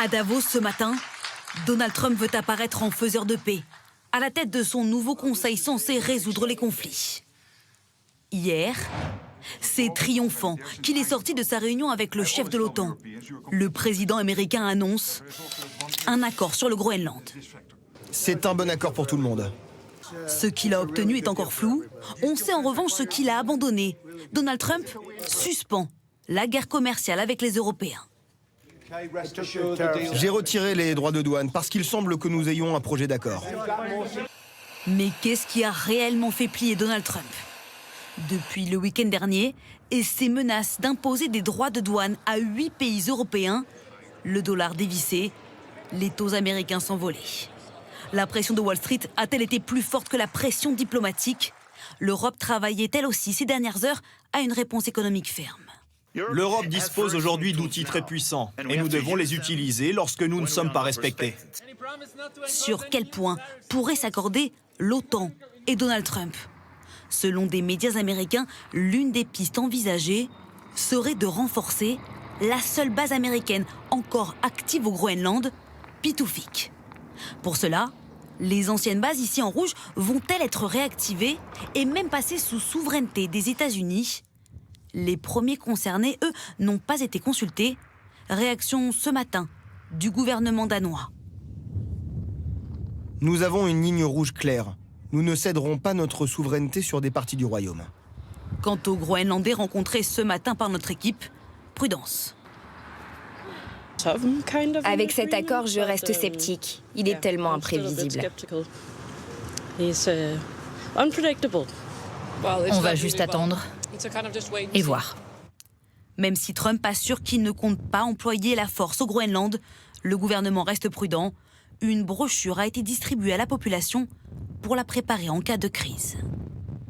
À Davos ce matin, Donald Trump veut apparaître en faiseur de paix, à la tête de son nouveau conseil censé résoudre les conflits. Hier, c'est triomphant qu'il est sorti de sa réunion avec le chef de l'OTAN. Le président américain annonce un accord sur le Groenland. C'est un bon accord pour tout le monde. Ce qu'il a obtenu est encore flou. On sait en revanche ce qu'il a abandonné. Donald Trump suspend la guerre commerciale avec les Européens. J'ai retiré les droits de douane parce qu'il semble que nous ayons un projet d'accord. Mais qu'est-ce qui a réellement fait plier Donald Trump ? Depuis le week-end dernier et ses menaces d'imposer des droits de douane à 8 pays européens, le dollar dévissé, les taux américains s'envolaient. La pression de Wall Street a-t-elle été plus forte que la pression diplomatique ? L'Europe travaillait elle aussi ces dernières heures à une réponse économique ferme. L'Europe dispose aujourd'hui d'outils très puissants et nous devons les utiliser lorsque nous ne sommes pas respectés. Sur quel point pourraient s'accorder l'OTAN et Donald Trump ? Selon des médias américains, l'une des pistes envisagées serait de renforcer la seule base américaine encore active au Groenland, Pituffik. Pour cela, les anciennes bases ici en rouge vont-elles être réactivées et même passer sous souveraineté des États-Unis ? Les premiers concernés, eux, n'ont pas été consultés. Réaction ce matin du gouvernement danois. Nous avons une ligne rouge claire. Nous ne céderons pas notre souveraineté sur des parties du royaume. Quant aux Groenlandais rencontrés ce matin par notre équipe, prudence. Avec cet accord, je reste sceptique. Il est tellement imprévisible. On va juste attendre et voir. Même si Trump assure qu'il ne compte pas employer la force au Groenland, le gouvernement reste prudent. Une brochure a été distribuée à la population pour la préparer en cas de crise.